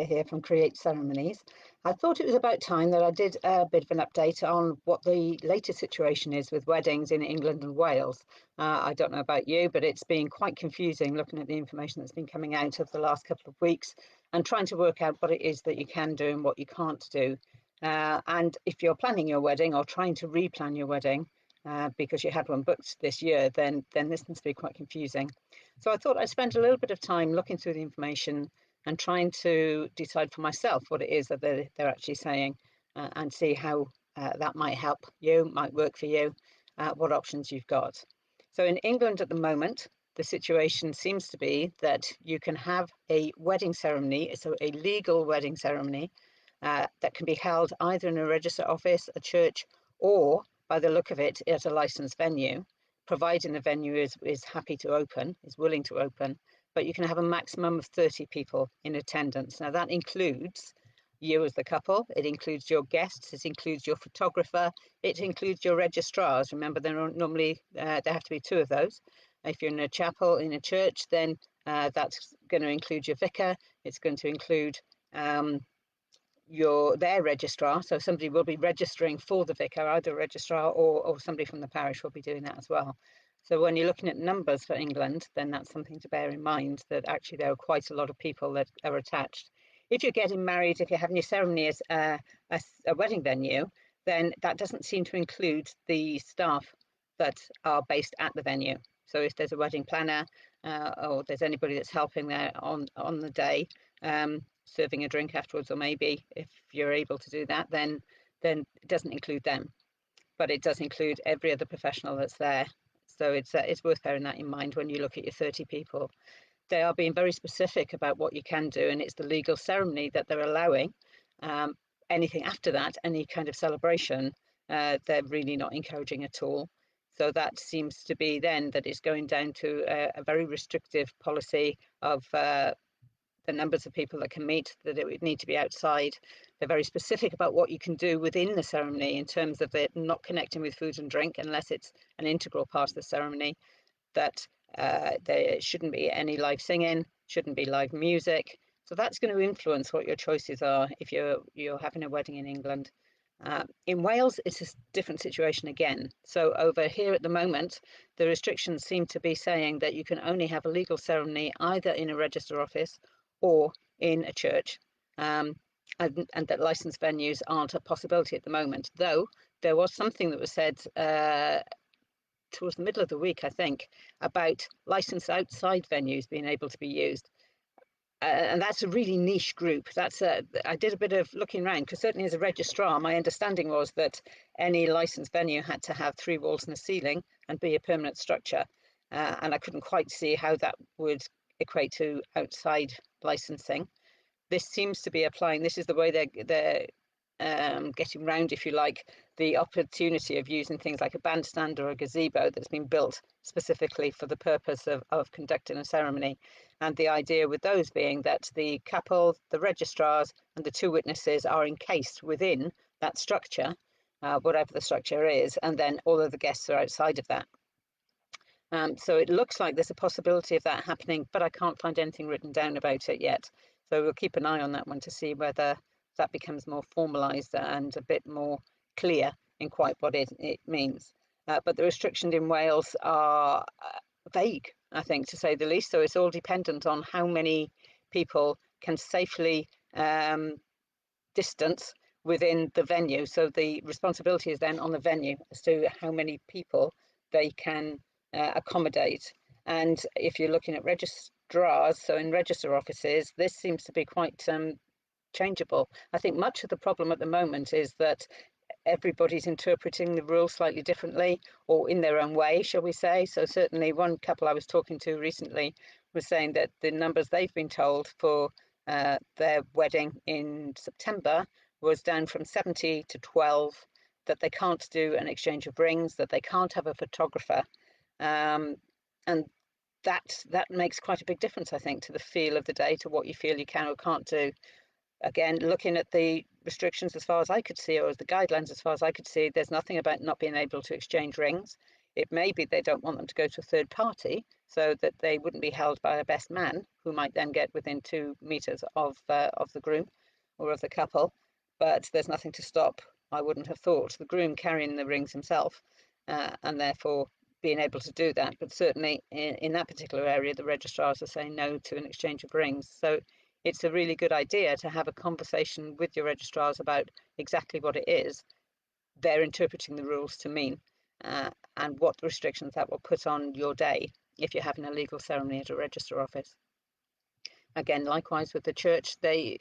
here from Create Ceremonies. I thought it was about time that I did a bit of an update on what the latest situation is with weddings in England and Wales. I don't know about you, but it's been quite confusing looking at the information that's been coming out over the last couple of weeks and trying to work out what it is that you can do and what you can't do. And if you're planning your wedding or trying to replan your wedding, because you had one booked this year, then this must be quite confusing. So I thought I'd spend a little bit of time looking through the information and trying to decide for myself what it is that they're actually saying, and see how that might help you, might work for you, what options you've got. So in England at the moment, the situation seems to be that you can have a wedding ceremony, so a legal wedding ceremony, that can be held either in a register office, a church, or by the look of it, at a licensed venue, providing the venue is happy to open, is willing to open, but you can have a maximum of 30 people in attendance. Now, that includes you as the couple, it includes your guests, it includes your photographer, it includes your registrars. Remember, there have to be two of those. If you're in a chapel, in a church, then that's going to include your vicar, it's going to include their registrar, so somebody will be registering for the vicar, either a registrar or somebody from the parish will be doing that as well. So when you're looking at numbers for England, then that's something to bear in mind, that actually there are quite a lot of people that are attached. If you're getting married, if you're having your ceremony as a wedding venue, then that doesn't seem to include the staff that are based at the venue. So if there's a wedding planner, or there's anybody that's helping there on the day, serving a drink afterwards, or maybe if you're able to do that, then it doesn't include them, but it does include every other professional that's there. So it's worth bearing that in mind when you look at your 30 people. They are being very specific about what you can do, and it's the legal ceremony that they're allowing. Anything after that, any kind of celebration, they're really not encouraging at all. So that seems to be then that it's going down to a very restrictive policy of the numbers of people that can meet, that it would need to be outside. They're very specific about what you can do within the ceremony in terms of it not connecting with food and drink unless it's an integral part of the ceremony, that there shouldn't be any live singing, shouldn't be live music. So that's going to influence what your choices are if you're having a wedding in England. In Wales, it's a different situation again. So over here at the moment, the restrictions seem to be saying that you can only have a legal ceremony either in a register office or in a church, and that licensed venues aren't a possibility at the moment. Though there was something that was said towards the middle of the week, I think, about licensed outside venues being able to be used. And that's a really niche group. I did a bit of looking around, because certainly as a registrar, my understanding was that any licensed venue had to have 3 walls and a ceiling and be a permanent structure. And I couldn't quite see how that would equate to outside licensing. This seems to be applying, this is the way they're getting round, if you like, the opportunity of using things like a bandstand or a gazebo that's been built specifically for the purpose of conducting a ceremony. And the idea with those being that the couple, the registrars, and the 2 witnesses are encased within that structure, whatever the structure is, and then all of the guests are outside of that. So it looks like there's a possibility of that happening, but I can't find anything written down about it yet. So we'll keep an eye on that one to see whether that becomes more formalised and a bit more clear in quite what it means. But the restrictions in Wales are vague, I think, to say the least. So it's all dependent on how many people can safely distance within the venue. So the responsibility is then on the venue as to how many people they can accommodate. And if you're looking at registrars, so in register offices, this seems to be quite changeable. I think much of the problem at the moment is that everybody's interpreting the rules slightly differently, or in their own way, shall we say. So certainly one couple I was talking to recently was saying that the numbers they've been told for their wedding in September was down from 70 to 12, that they can't do an exchange of rings, that they can't have a photographer. And that makes quite a big difference, I think, to the feel of the day, to what you feel you can or can't do. Again, looking at the restrictions as far as I could see, or the guidelines as far as I could see, there's nothing about not being able to exchange rings. It may be they don't want them to go to a third party, so that they wouldn't be held by a best man who might then get within 2 meters of the groom or of the couple. But there's nothing to stop, I wouldn't have thought, the groom carrying the rings himself, and therefore being able to do that. But certainly in that particular area, the registrars are saying no to an exchange of rings. So it's a really good idea to have a conversation with your registrars about exactly what it is they're interpreting the rules to mean, and what restrictions that will put on your day if you're having a legal ceremony at a register office. Again, likewise with the church, they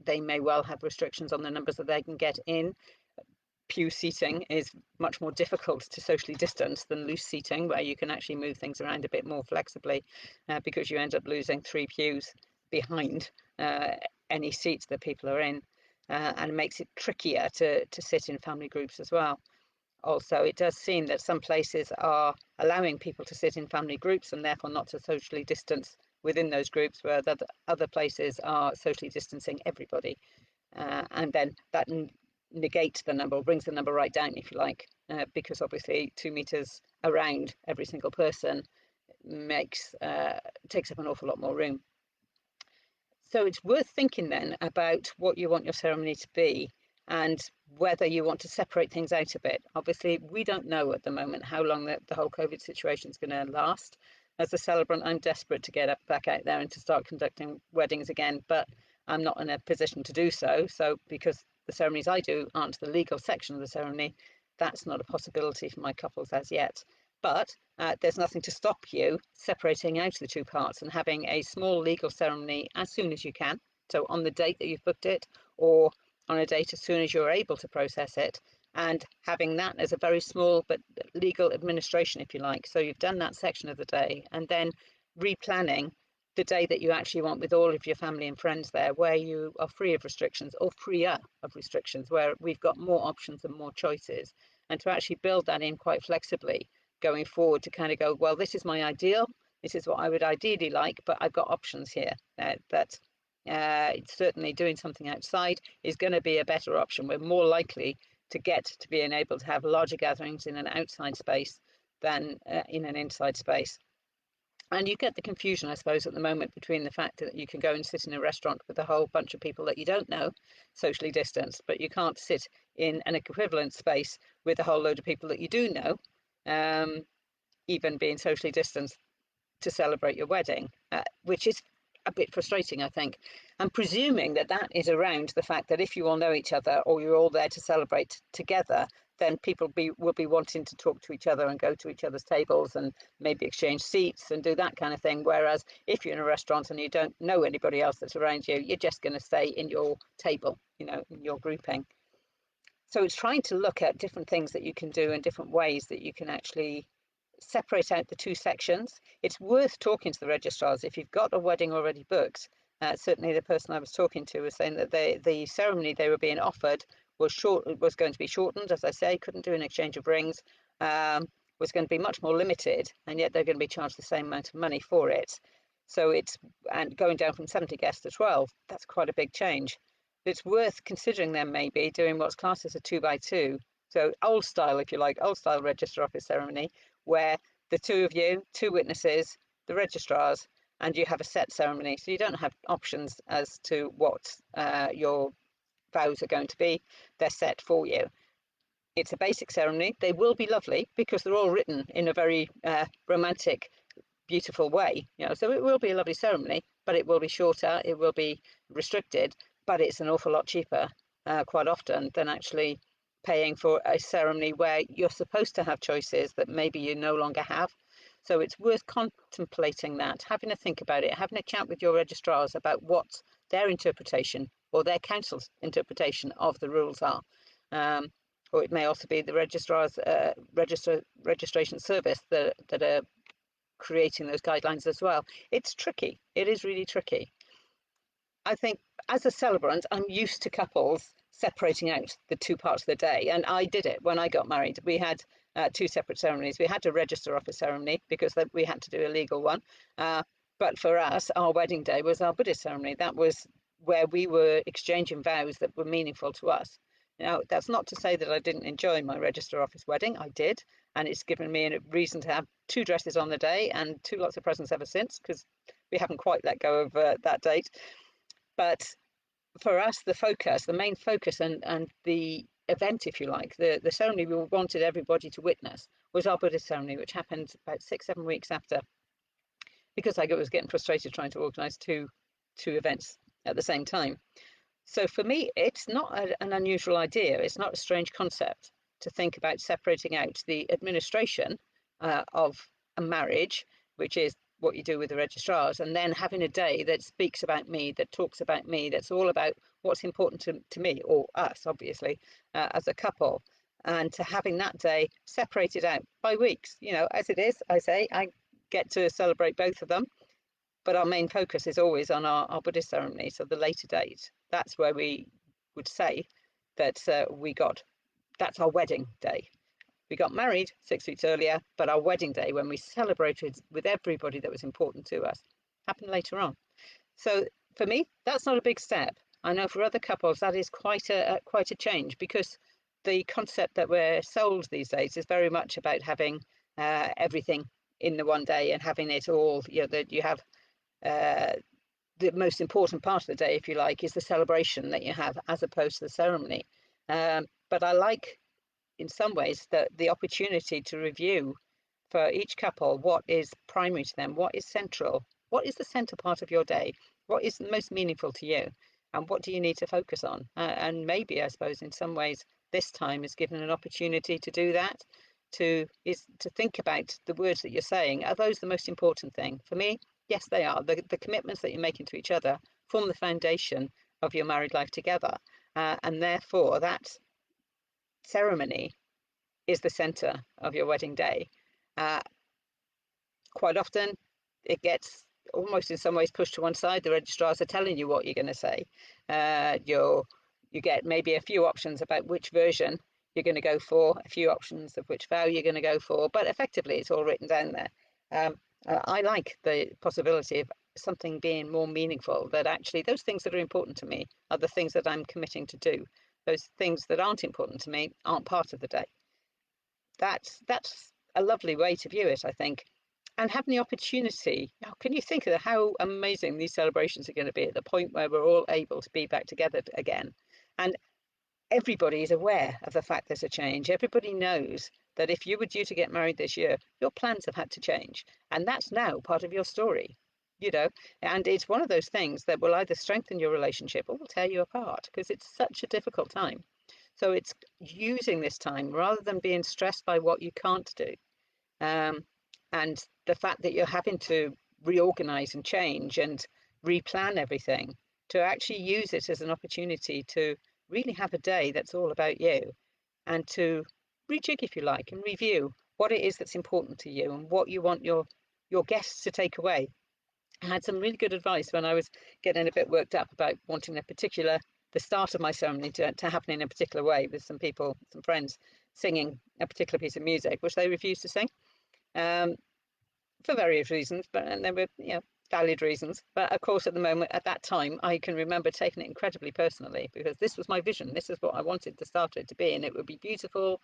may well have restrictions on the numbers that they can get in. Pew seating is much more difficult to socially distance than loose seating, where you can actually move things around a bit more flexibly, because you end up losing 3 pews behind any seats that people are in, and it makes it trickier to sit in family groups as well. Also, it does seem that some places are allowing people to sit in family groups and therefore not to socially distance within those groups, where the other places are socially distancing everybody. And then that negates the number, or brings the number right down, if you like, because obviously 2 meters around every single person takes up an awful lot more room. So it's worth thinking then about what you want your ceremony to be, and whether you want to separate things out a bit. Obviously, we don't know at the moment how long the whole COVID situation is going to last. As a celebrant, I'm desperate to get back out there and to start conducting weddings again, but I'm not in a position to do so. So because the ceremonies I do aren't the legal section of the ceremony, that's not a possibility for my couples as yet. But there's nothing to stop you separating out the two parts and having a small legal ceremony as soon as you can. So on the date that you've booked it, or on a date as soon as you're able to process it, and having that as a very small but legal administration, if you like. So you've done that section of the day, and then replanning the day that you actually want with all of your family and friends there, where you are free of restrictions, or freer of restrictions, where we've got more options and more choices, and to actually build that in quite flexibly going forward, to kind of go, well, this is my ideal, this is what I would ideally like, but I've got options here. That certainly doing something outside is going to be a better option. We're more likely to get to being able to have larger gatherings in an outside space than in an inside space. And you get the confusion, I suppose, at the moment between the fact that you can go and sit in a restaurant with a whole bunch of people that you don't know, socially distanced, but you can't sit in an equivalent space with a whole load of people that you do know, even being socially distanced, to celebrate your wedding, which is a bit frustrating, I think. I'm presuming that that is around the fact that if you all know each other, or you're all there to celebrate together, then people will be wanting to talk to each other and go to each other's tables and maybe exchange seats and do that kind of thing. Whereas if you're in a restaurant and you don't know anybody else that's around you, you're just going to stay in your table, in your grouping. So it's trying to look at different things that you can do and different ways that you can actually separate out the two sections. It's worth talking to the registrars if you've got a wedding already booked. Certainly, the person I was talking to was saying that the ceremony they were being offered was going to be shortened. As I say, couldn't do an exchange of rings. Was going to be much more limited, and yet they're going to be charged the same amount of money for it. So and going down from 70 guests to 12. That's quite a big change. It's worth considering then maybe doing what's classed as a 2x2. So old style, if you like, old style register office ceremony, where the two of you, two witnesses, the registrars, and you have a set ceremony. So you don't have options as to what your vows are going to be. They're set for you. It's a basic ceremony. They will be lovely because they're all written in a very romantic, beautiful way. So it will be a lovely ceremony, but it will be shorter. It will be restricted, but it's an awful lot cheaper quite often than actually paying for a ceremony where you're supposed to have choices that maybe you no longer have. So it's worth contemplating that, having a think about it, having a chat with your registrars about what their interpretation or their council's interpretation of the rules are. Or it may also be the registrar's registration service that are creating those guidelines as well. It's tricky. It is really tricky. I think as a celebrant, I'm used to couples separating out the two parts of the day. And I did it when I got married. We had two separate ceremonies. We had to register off a ceremony because we had to do a legal one. But for us, our wedding day was our Buddhist ceremony. That was where we were exchanging vows that were meaningful to us. Now, that's not to say that I didn't enjoy my register office wedding. I did, and it's given me a reason to have 2 dresses on the day and 2 lots of presents ever since, because we haven't quite let go of that date. But for us, the main focus, and the event, if you like, the ceremony we wanted everybody to witness was our Buddhist ceremony, which happened about 6, 7 weeks after, because I was getting frustrated trying to organise two events at the same time. So for me, it's not an unusual idea. It's not a strange concept to think about separating out the administration of a marriage, which is what you do with the registrars, and then having a day that speaks about me, that talks about me, that's all about what's important to me, or us, obviously, as a couple. And to having that day separated out by weeks, as it is, I say, I get to celebrate both of them, but our main focus is always on our Buddhist ceremony. So the later date, that's where we would say that that's our wedding day. We got married 6 weeks earlier, but our wedding day, when we celebrated with everybody that was important to us, happened later on. So for me, that's not a big step. I know for other couples that is quite a change, because the concept that we're sold these days is very much about having everything in the one day and having it all. That you have uh, the most important part of the day, if you like, is the celebration that you have, as opposed to the ceremony. But I like, in some ways, the opportunity to review for each couple what is primary to them, what is central, what is the center part of your day, what is most meaningful to you, and what do you need to focus on. And maybe, I suppose, in some ways, this time is given an opportunity to do that, to think about the words that you're saying. Are those the most important thing? For me, yes, they are. The commitments that you're making to each other form the foundation of your married life together. And therefore, that ceremony is the center of your wedding day. Uh, Quite often, it gets almost in some ways pushed to one side. The registrars are telling you what you're going to say. You get maybe a few options about which version you're going to go for, a few options of which vow you're going to go for, but effectively it's all written down there. I like the possibility of something being more meaningful, that actually those things that are important to me are the things that I'm committing to do. Those things that aren't important to me aren't part of the day. That's a lovely way to view it, I think. And having the opportunity, can you think of how amazing these celebrations are going to be at the point where we're all able to be back together again? And everybody is aware of the fact there's a change. Everybody knows that if you were due to get married this year, your plans have had to change. And that's now part of your story, you know. And it's one of those things that will either strengthen your relationship or will tear you apart, because it's such a difficult time. So it's using this time rather than being stressed by what you can't do. Um, and the fact that you're having to reorganize and change and replan everything, to actually use it as an opportunity to really have a day that's all about you, and to rejig, if you like, and review what it is that's important to you and what you want your guests to take away. I had some really good advice when I was getting a bit worked up about wanting the start of my ceremony to happen in a particular way, with some people, some friends, singing a particular piece of music, which they refused to sing, um, for various reasons, and there were, valid reasons. But of course, at that time, I can remember taking it incredibly personally, because this was my vision. This is what I wanted the starter to be, and it would be beautiful.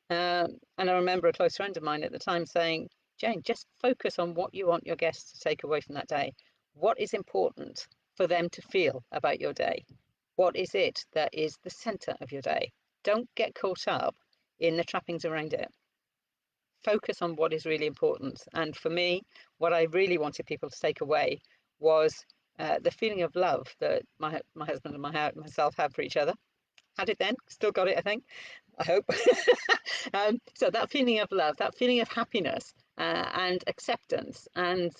And I remember a close friend of mine at the time saying, Jane, just focus on what you want your guests to take away from that day. What is important for them to feel about your day? What is it that is the center of your day? Don't get caught up in the trappings around it. Focus on what is really important. And for me, what I really wanted people to take away was the feeling of love that my husband and myself have for each other. Had it then, still got it, I think. I hope. So that feeling of love, that feeling of happiness, and acceptance. And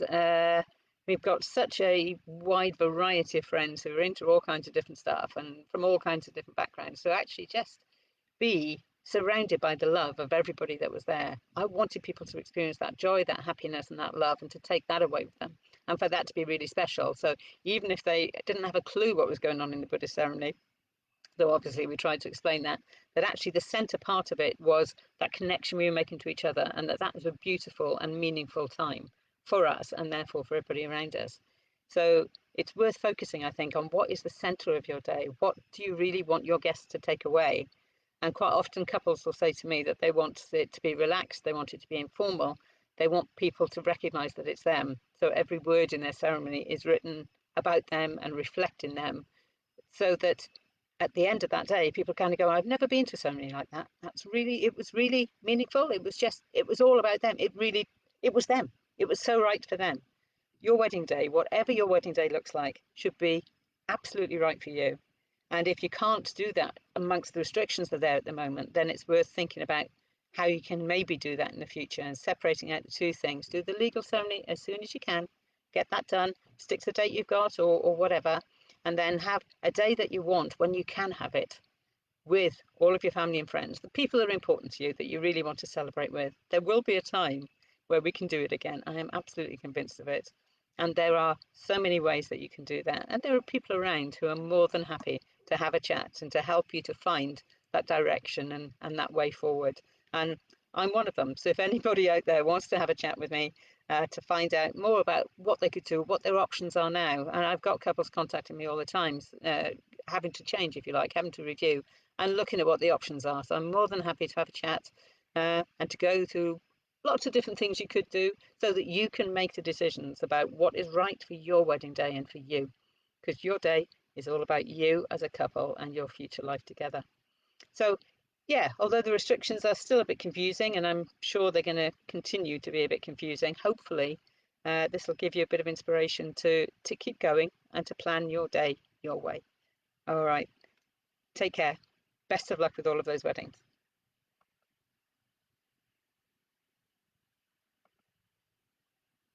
we've got such a wide variety of friends who are into all kinds of different stuff and from all kinds of different backgrounds. So actually just be surrounded by the love of everybody that was there. I wanted people to experience that joy, that happiness, and that love, and to take that away with them, and for that to be really special. So even if they didn't have a clue what was going on in the Buddhist ceremony, though obviously we tried to explain that actually the center part of it was that connection we were making to each other, and that was a beautiful and meaningful time for us, and therefore for everybody around us. So it's worth focusing, I think, on what is the center of your day. What do you really want your guests to take away? And quite often couples will say to me that they want it to be relaxed, they want it to be informal, they want people to recognize that it's them. So every word in their ceremony is written about them and reflecting them, so that at the end of that day, people kind of go, I've never been to a ceremony like that. It was really meaningful. It was all about them. It was them. It was so right for them. Your wedding day, whatever your wedding day looks like, should be absolutely right for you. And if you can't do that amongst the restrictions that are there at the moment, then it's worth thinking about how you can maybe do that in the future and separating out the two things. Do the legal ceremony as soon as you can, get that done, stick to the date you've got or whatever, and then have a day that you want when you can have it with all of your family and friends, the people that are important to you that you really want to celebrate with. There will be a time where we can do it again. I am absolutely convinced of it. And there are so many ways that you can do that. And there are people around who are more than happy to have a chat and to help you to find that direction and that way forward. And I'm one of them. So if anybody out there wants to have a chat with me to find out more about what they could do, what their options are now, and I've got couples contacting me all the time, having to change, if you like, having to review and looking at what the options are. So I'm more than happy to have a chat and to go through lots of different things you could do so that you can make the decisions about what is right for your wedding day and for you. Because your day is all about you as a couple and your future life together. So, yeah, although the restrictions are still a bit confusing, and I'm sure they're going to continue to be a bit confusing, hopefully this will give you a bit of inspiration to keep going and to plan your day your way. All right, take care. Best of luck with all of those weddings.